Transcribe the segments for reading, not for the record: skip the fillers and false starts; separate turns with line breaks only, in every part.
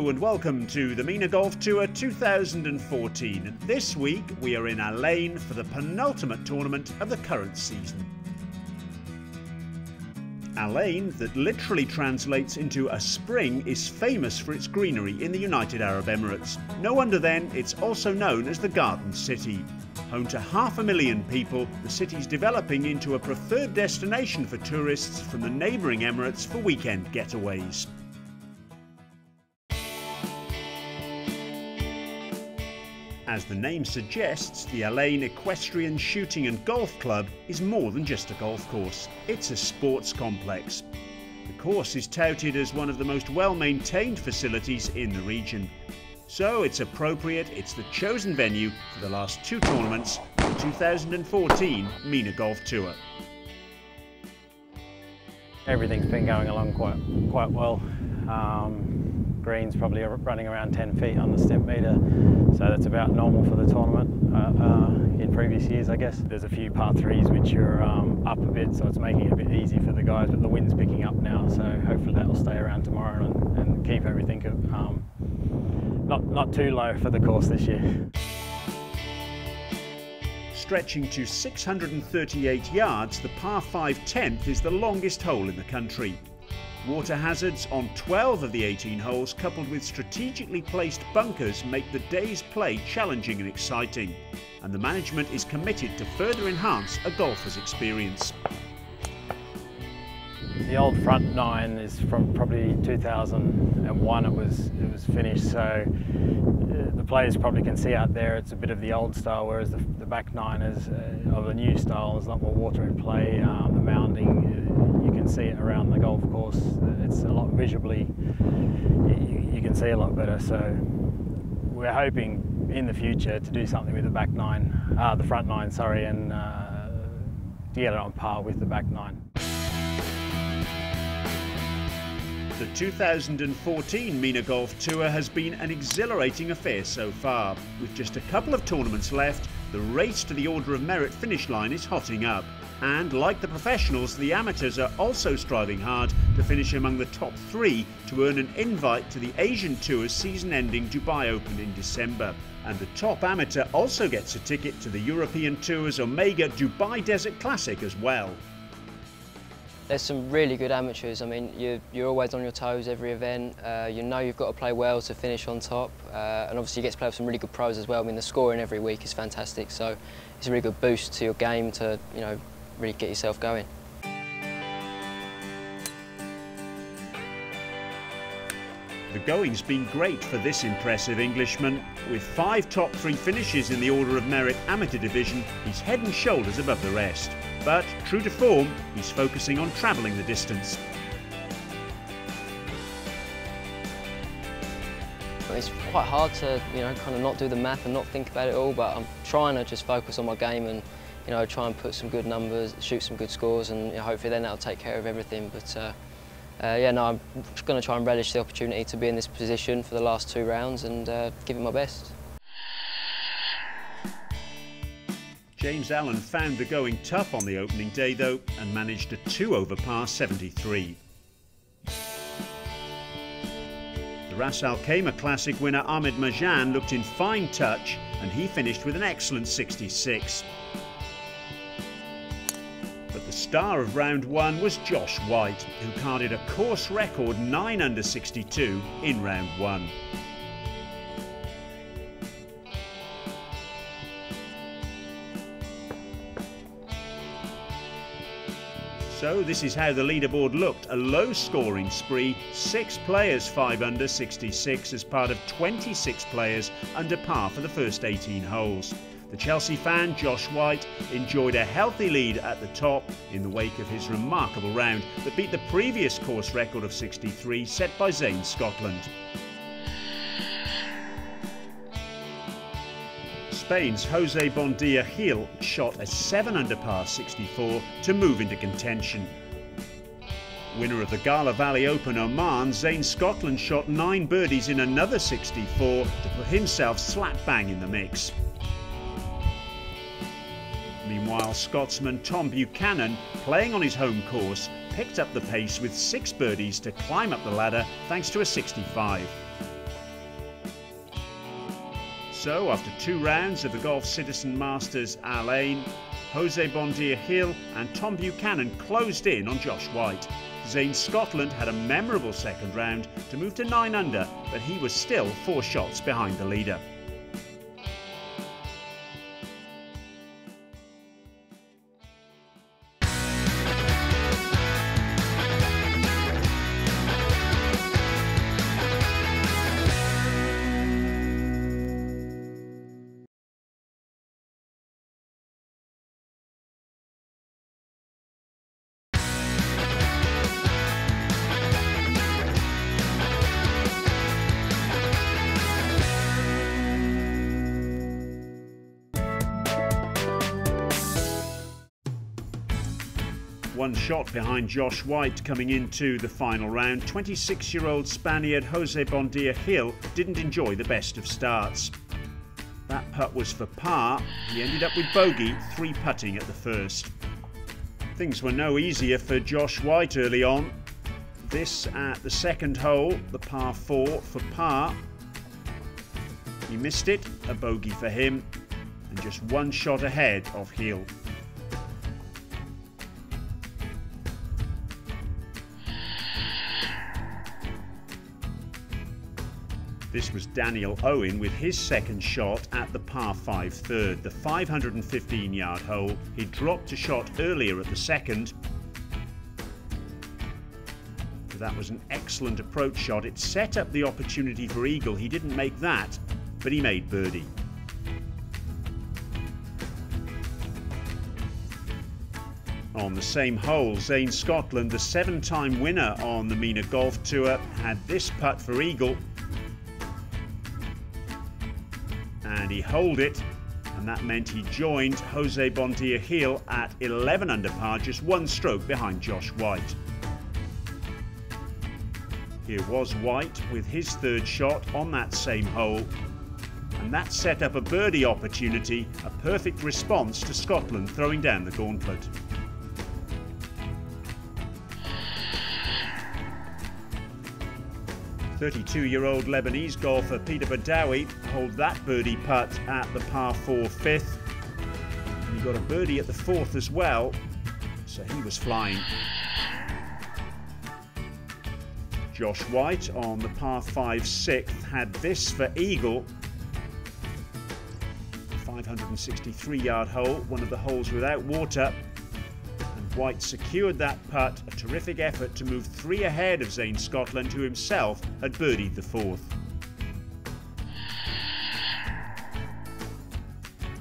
Hello and welcome to the MENA Golf Tour 2014. This week we are in Al Ain for the penultimate tournament of the current season. Al Ain, that literally translates into a spring, is famous for its greenery in the United Arab Emirates. No wonder then it's also known as the Garden City. Home to 500,000 people, the city's developing into a preferred destination for tourists from the neighbouring Emirates for weekend getaways. As the name suggests, the Al Ain Equestrian Shooting and Golf Club is more than just a golf course. It's a sports complex. The course is touted as one of the most well-maintained facilities in the region. So it's appropriate it's the chosen venue for the last two tournaments of the 2014 MENA Golf Tour. Everything's
been going along quite well. Green's probably running around 10 feet on the step meter, so that's about normal for the tournament in previous years, I guess. There's a few par threes which are up a bit, so it's making it a bit easy for the guys, but the wind's picking up now, so hopefully that'll stay around tomorrow and keep everything not too low for the course this year.
Stretching to 638 yards, the par 5 10th is the longest hole in the country. Water hazards on 12 of the 18 holes, coupled with strategically placed bunkers, make the day's play challenging and exciting. And the management is committed to further enhance a golfer's experience.
The old front nine is from probably 2001 it was finished, so the players probably can see out there it's a bit of the old style, whereas the back nine is of the new style. There's a lot more water in play, the mounding, you can see it around the golf course. It's a lot visually, you can see a lot better, so we're hoping in the future to do something with the back nine, the front nine, sorry, and to get it on par with the back nine.
The 2014 MENA Golf Tour has been an exhilarating affair so far. With just a couple of tournaments left, the race to the Order of Merit finish line is hotting up. And like the professionals, the amateurs are also striving hard to finish among the top three to earn an invite to the Asian Tour's season-ending Dubai Open in December. And the top amateur also gets a ticket to the European Tour's Omega Dubai Desert Classic as well.
There's some really good amateurs. I mean, you're always on your toes every event. You know you've got to play well to finish on top. And obviously you get to play with some really good pros as well. I mean, the scoring every week is fantastic. So it's a really good boost to your game to, you know, really get yourself going.
The going's been great for this impressive Englishman. With 5 top 3 finishes in the Order of Merit Amateur Division, he's head and shoulders above the rest. But, true to form, he's focusing on travelling the distance.
It's quite hard to, you know, kind of not do the math and not think about it all, but I'm trying to just focus on my game and, you know, try and put some good numbers, shoot some good scores, and, you know, hopefully then that'll take care of everything. But yeah, no, I'm just going to try and relish the opportunity to be in this position for the last 2 rounds and give it my best.
James Allen found the going tough on the opening day though, and managed a 2-over par 73. The Ras Al Khaimah Classic winner Ahmed Marjan looked in fine touch, and he finished with an excellent 66. But the star of round 1 was Josh White, who carded a course record 9 under 62 in round 1. So this is how the leaderboard looked, a low scoring spree, 6 players 5 under 66 as part of 26 players under par for the first 18 holes. The Chelsea fan Josh White enjoyed a healthy lead at the top in the wake of his remarkable round that beat the previous course record of 63 set by Zane Scotland. Spain's Jose Bondia Gil shot a 7 under par 64 to move into contention. Winner of the Gala Valley Open Oman, Zane Scotland shot 9 birdies in another 64 to put himself slap bang in the mix. Meanwhile, Scotsman Tom Buchanan, playing on his home course, picked up the pace with 6 birdies to climb up the ladder thanks to a 65. So, after 2 rounds of the Golf Citizen Masters Al Ain, Jose Bondia Hill and Tom Buchanan closed in on Josh White. Zane Scotland had a memorable second round to move to 9 under, but he was still 4 shots behind the leader. One shot behind Josh White coming into the final round, 26-year-old Spaniard Jose Bondia Hill didn't enjoy the best of starts. That putt was for par. He ended up with bogey, 3 putting at the first. Things were no easier for Josh White early on. This at the second hole, the par 4 for par. He missed it, a bogey for him, and just 1 shot ahead of Hill. This was Daniel Owen with his second shot at the par 5 third, the 515-yard hole. He dropped a shot earlier at the second. That was an excellent approach shot. It set up the opportunity for eagle. He didn't make that, but he made birdie. On the same hole, Zane Scotland, the 7-time winner on the MENA Golf Tour, had this putt for eagle. And he holed it, and that meant he joined Jose Bondia Hill at 11 under par, just 1 stroke behind Josh White. Here was White with his 3rd shot on that same hole, and that set up a birdie opportunity, a perfect response to Scotland throwing down the gauntlet. .32-year-old Lebanese golfer Peter Badawi holed that birdie putt at the par 4 5th. And he got a birdie at the 4th as well, so he was flying. Josh White on the par 5 6th had this for eagle. 563-yard hole, one of the holes without water. White secured that putt, a terrific effort to move 3 ahead of Zane Scotland, who himself had birdied the 4th.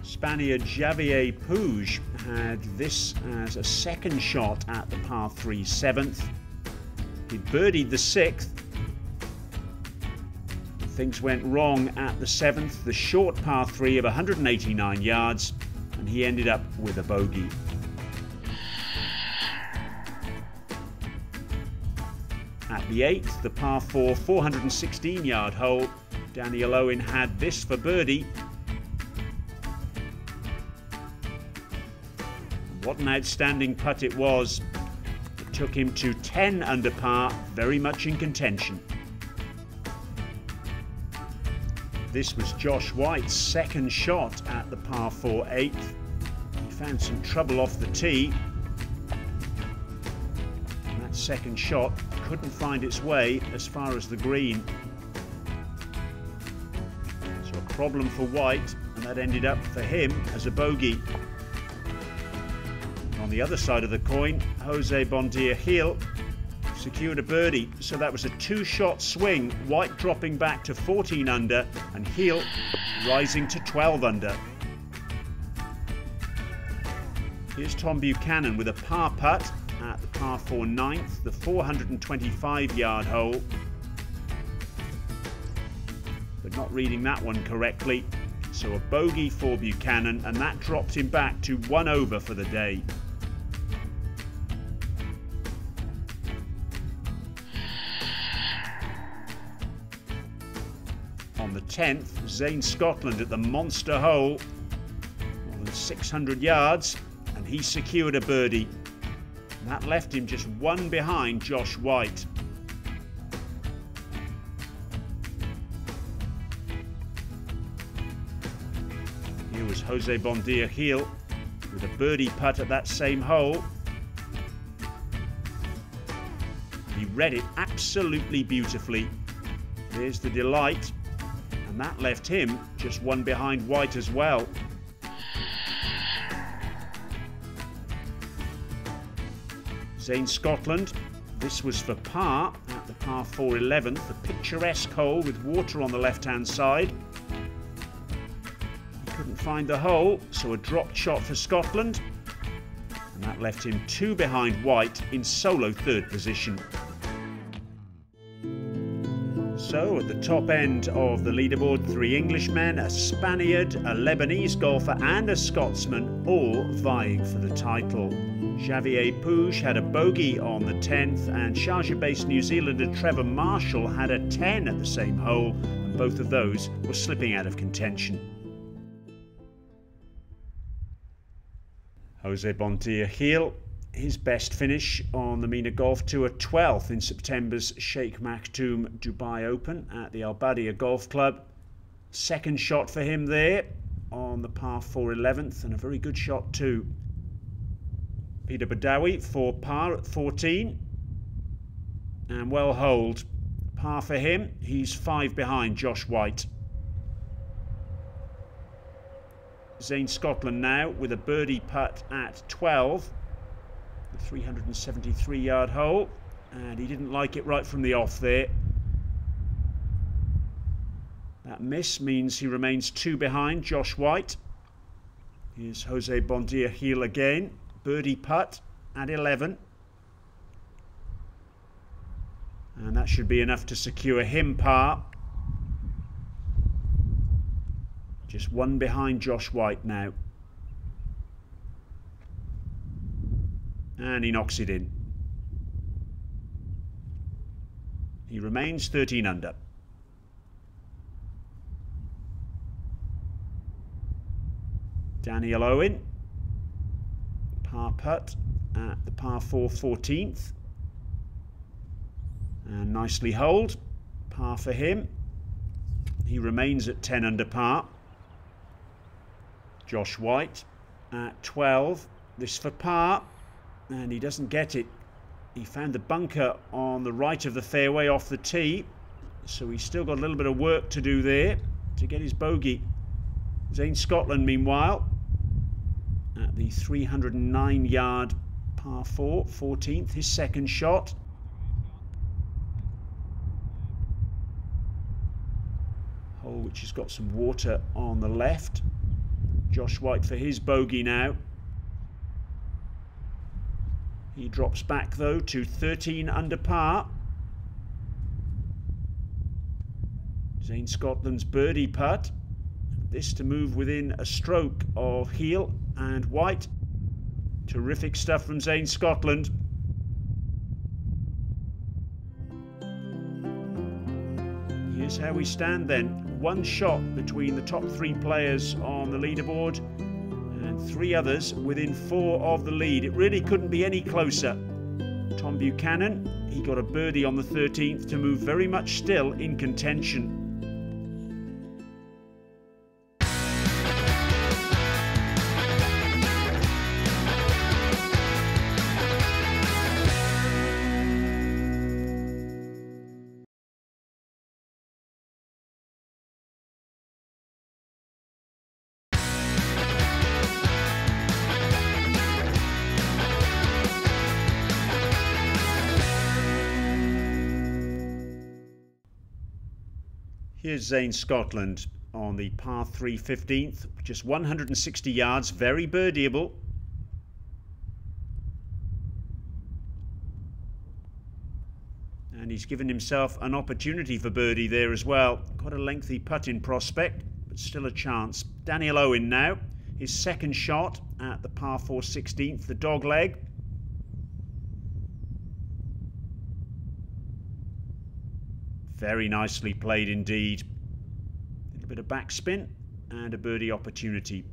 Spaniard Javier Puig had this as a second shot at the par 3 7th. He birdied the 6th. Things went wrong at the 7th, the short par 3 of 189 yards, and he ended up with a bogey. At the 8th, the par 4 416-yard hole, Daniel Owen had this for birdie. What an outstanding putt it was. It took him to 10 under par, very much in contention. This was Josh White's second shot at the par 4 8th. He found some trouble off the tee. And that second shot couldn't find its way as far as the green. So a problem for White, and that ended up for him as a bogey. On the other side of the coin, Jose Bondia Hill secured a birdie, so that was a 2-shot swing, White dropping back to 14 under and Hill rising to 12 under. Here's Tom Buchanan with a par putt at the par 4 9th, the 425-yard hole. But not reading that one correctly, so a bogey for Buchanan, and that dropped him back to 1 over for the day. On the 10th, Zane Scotland at the monster hole, more than 600 yards, and he secured a birdie. That left him just 1 behind Josh White. was Jose Bondia Gil with a birdie putt at that same hole. He read it absolutely beautifully. There's the delight, and that left him just one behind White as well. Zane Scotland, this was for par at the par 4 11th, a picturesque hole with water on the left-hand side. He couldn't find the hole, so a dropped shot for Scotland, and that left him two behind White in solo third position. So at the top end of the leaderboard, three Englishmen, a Spaniard, a Lebanese golfer and a Scotsman, all vying for the title. Xavier Puig had a bogey on the 10th, and Sharjah-based New Zealander Trevor Marshall had a 10 at the same hole, and both of those were slipping out of contention. Jose Bondia Gil, his best finish on the MENA Golf Tour, 12th in September's Sheikh Maktoum Dubai Open at the Al Badia Golf Club. Second shot for him there on the par 4 11th, and a very good shot too. Peter Badawi for par at 14, and well holed. Par for him, he's 5 behind Josh White. Zane Scotland now with a birdie putt at 12, the 373-yard hole, and he didn't like it right from the off there. That miss means he remains 2 behind Josh White. Here's Jose Bondia Gil again. Birdie putt at 11, and that should be enough to secure him par. Just 1 behind Josh White now, and he knocks it in. He remains 13 under. Daniel Owen, par putt at the par 4 14th, and nicely holed. Par for him, he remains at 10 under par. Josh White at 12, this for par, and he doesn't get it. He found the bunker on the right of the fairway off the tee, so he's still got a little bit of work to do there to get his bogey. Zane Scotland, meanwhile, at the 309-yard par 4 14th, his second shot. Hole which has got some water on the left. Josh White for his bogey now. He drops back though to 13 under par. Zane Scotland's birdie putt. This to move within a stroke of Gil and White. Terrific stuff from Zane Scotland. Here's how we stand then. 1 shot between the top 3 players on the leaderboard, and 3 others within 4 of the lead. It really couldn't be any closer. Tom Buchanan, he got a birdie on the 13th to move very much still in contention. Here's Zane Scotland on the par 3 15th, just 160 yards, very birdieable. And he's given himself an opportunity for birdie there as well. Quite a lengthy putt-in prospect, but still a chance. Daniel Owen now, his second shot at the par 4 16th, the dog leg. Very nicely played indeed. A little bit of backspin and a birdie opportunity.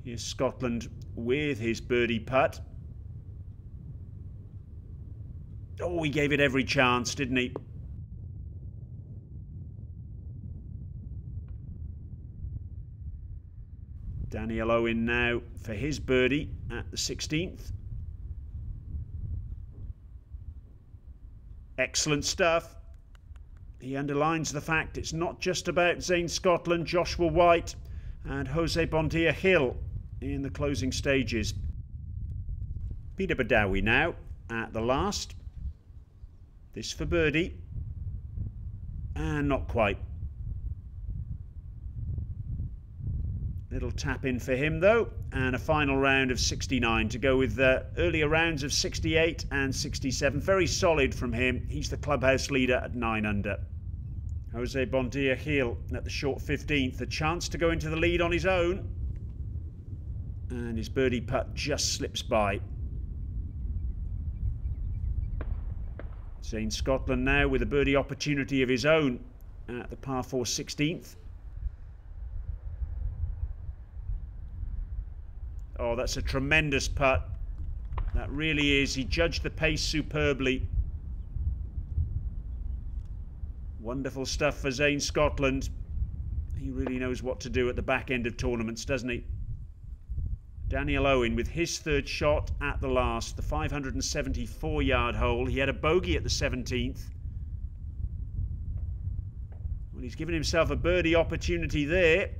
Here's Scotland with his birdie putt. Oh, he gave it every chance, didn't he? Daniel Owen now for his birdie at the 16th. Excellent stuff. He underlines the fact it's not just about Zane Scotland, Joshua White and Jose Bondia Hill in the closing stages. Peter Badawi now at the last. This for birdie. And not quite. Little tap in for him though, and a final round of 69 to go with earlier rounds of 68 and 67. Very solid from him. He's the clubhouse leader at 9 under. Jose Bondia Hill at the short 15th, a chance to go into the lead on his own, and his birdie putt just slips by. Zane Scotland now with a birdie opportunity of his own at the par 4 16th. Oh, that's a tremendous putt. That really is. He judged the pace superbly. Wonderful stuff for Zane Scotland. He really knows what to do at the back end of tournaments, doesn't he? Daniel Owen with his third shot at the last, the 574-yard hole. He had a bogey at the 17th. Well, he's given himself a birdie opportunity there.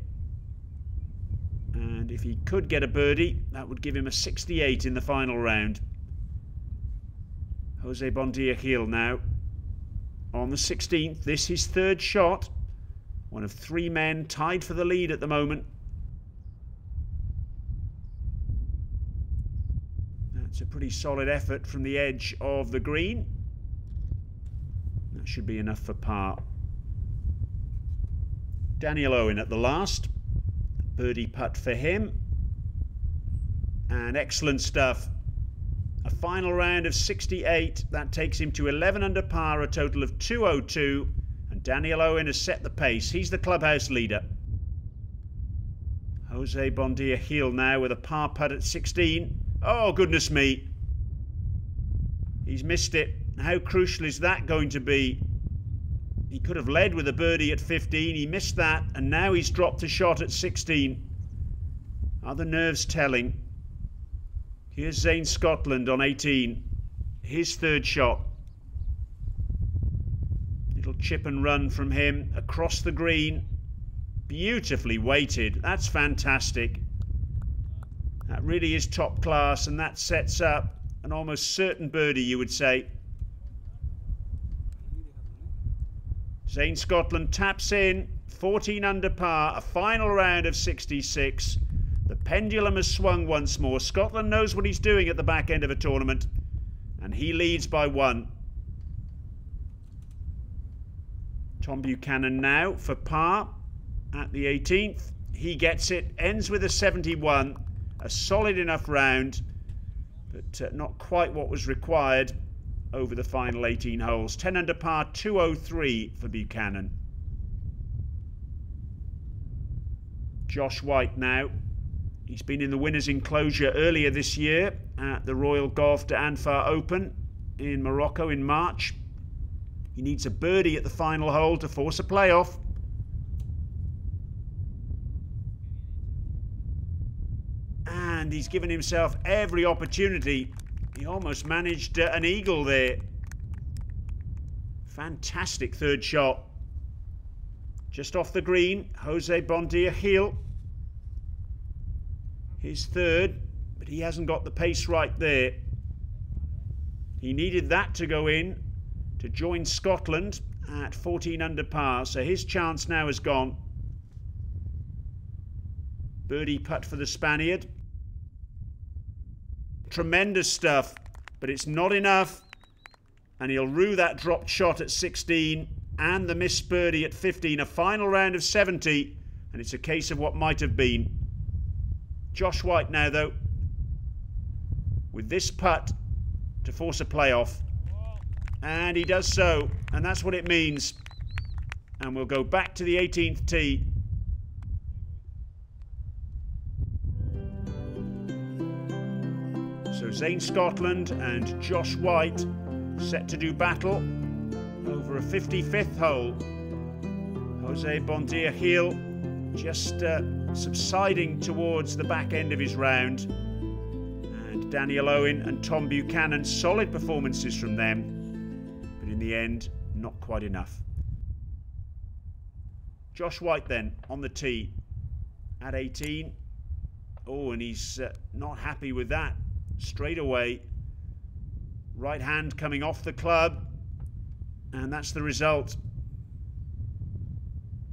And if he could get a birdie, that would give him a 68 in the final round. Jose Bondia Hill now on the 16th. This his third shot. One of 3 men tied for the lead at the moment. That's a pretty solid effort from the edge of the green. That should be enough for par. Daniel Owen at the last. Birdie putt for him. And excellent stuff. A final round of 68. That takes him to 11 under par, a total of 202. And Daniel Owen has set the pace. He's the clubhouse leader. Jose Bondia Hill now with a par putt at 16. Oh, goodness me. He's missed it. How crucial is that going to be? He could have led with a birdie at 15. He missed that, and now he's dropped a shot at 16. Are the nerves telling? Here's Zane Scotland on 18. His third shot. Little chip and run from him across the green. Beautifully weighted. That's fantastic. That really is top class, and that sets up an almost certain birdie, you would say. Zane Scotland taps in, 14 under par, a final round of 66. The pendulum has swung once more. Scotland knows what he's doing at the back end of a tournament, and he leads by 1. Tom Buchanan now for par at the 18th. He gets it, ends with a 71. A solid enough round, but not quite what was required over the final 18 holes. 10 under par, 203 for Buchanan. Josh White now. He's been in the winner's enclosure earlier this year at the Royal Golf d'Anfar Open in Morocco in March. He needs a birdie at the final hole to force a playoff. And he's given himself every opportunity. He almost managed an eagle there. Fantastic third shot. Just off the green, Jose Bondia Hill. His third, but he hasn't got the pace right there. He needed that to go in to join Scotland at 14 under par, so his chance now is gone. Birdie putt for the Spaniard. Tremendous stuff, but it's not enough, and he'll rue that dropped shot at 16 and the missed birdie at 15. A final round of 70, and it's a case of what might have been. Josh White now, though, with this putt to force a playoff, and he does so, and that's what it means. And we'll go back to the 18th tee. So Zane Scotland and Josh White set to do battle over a 55th hole. Jose Bondia Hill just subsiding towards the back end of his round. And Daniel Owen and Tom Buchanan, solid performances from them, but in the end, not quite enough. Josh White then on the tee at 18. Oh, and he's not happy with that. Straight away, right hand coming off the club, and that's the result.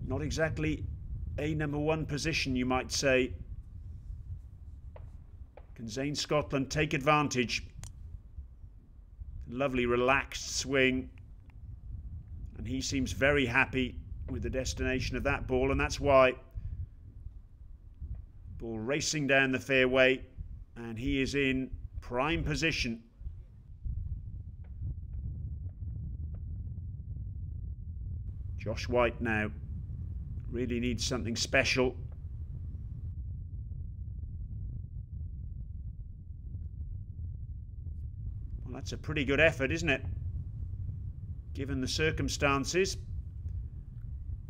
Not exactly a #1 position, you might say. Can Zane Scotland take advantage? Lovely relaxed swing, and he seems very happy with the destination of that ball, and that's why. Ball racing down the fairway, and he is in prime position. Josh White now really needs something special. Well, that's a pretty good effort, isn't it? Given the circumstances.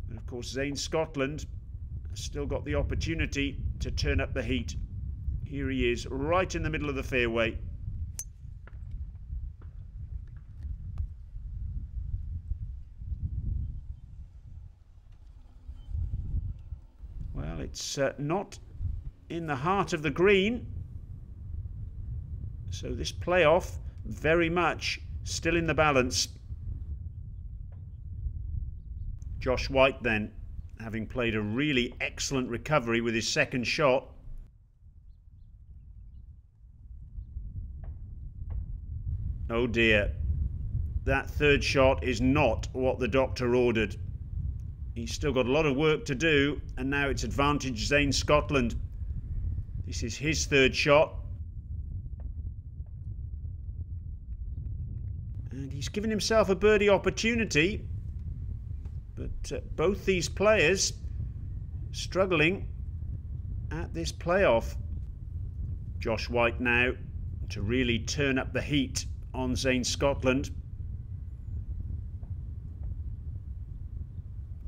And of course, Zane Scotland has still got the opportunity to turn up the heat. Here he is, right in the middle of the fairway. Well, it's not in the heart of the green. So this playoff very much still in the balance. Josh White then, having played a really excellent recovery with his second shot. Oh dear, that third shot is not what the doctor ordered. He's still got a lot of work to do, and now it's advantage Zane Scotland. This is his third shot. And he's given himself a birdie opportunity, but both these players struggling at this playoff. Josh White now to really turn up the heat on Zane Scotland.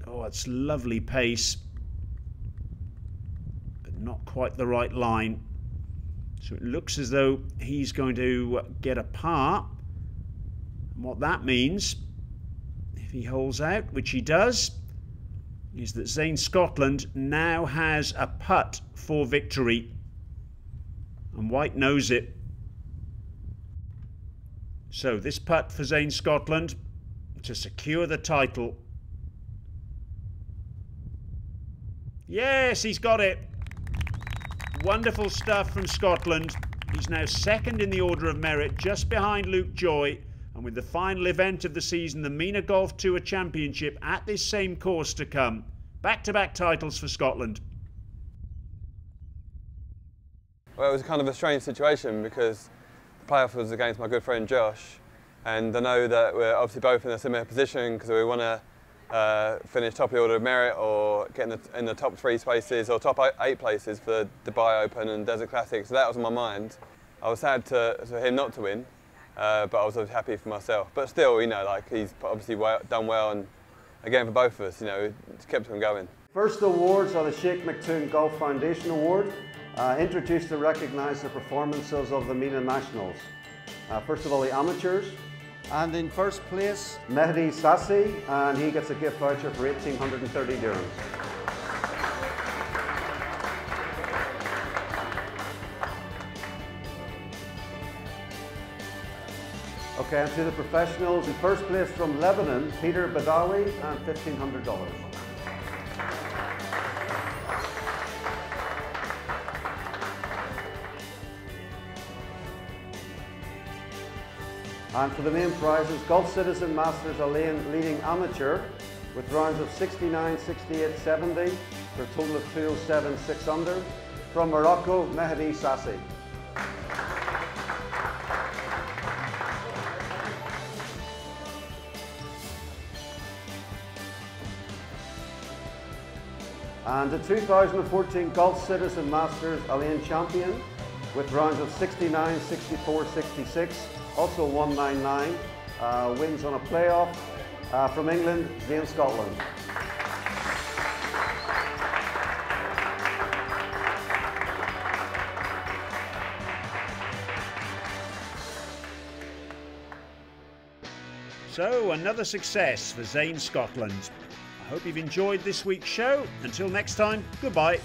Oh, it's lovely pace, but not quite the right line. So it looks as though he's going to get a par. And what that means, if he holds out, which he does, is that Zane Scotland now has a putt for victory. And White knows it. So this putt for Zane Scotland to secure the title. Yes, he's got it. Wonderful stuff from Scotland. He's now second in the order of merit, just behind Luke Joy. And with the final event of the season, the MENA Golf Tour Championship at this same course to come. Back-to-back titles for Scotland.
Well, it was kind of a strange situation because the playoff was against my good friend Josh, and I know that we're obviously both in a similar position because we want to finish top of the order of merit or get in the top 3 spaces or top 8 places for the Dubai Open and Desert Classic. So that was on my mind. I was sad for him not to win, but I was obviously happy for myself. But still, you know, like he's obviously done well, and again for both of us, you know, it's kept him going.
First awards are the Sheikh Maktoum Golf Foundation Award, introduced to recognise the performances of the MENA nationals. First of all, the amateurs.
And in first place,
Mehdi Sassi, and he gets a gift voucher for 1,830 dirhams. Okay, and to the professionals, in first place from Lebanon, Peter Badawi, and $1,500. And for the main prizes, Gulf Citizen Masters Alain leading amateur with rounds of 69, 68, 70 for a total of 207, 6 under. From Morocco, Mehdi Sassi. And the 2014 Gulf Citizen Masters Alain champion with rounds of 69, 64, 66. Also 199, wins on a playoff from England, Zane Scotland.
So another success for Zane Scotland. I hope you've enjoyed this week's show. Until next time, goodbye.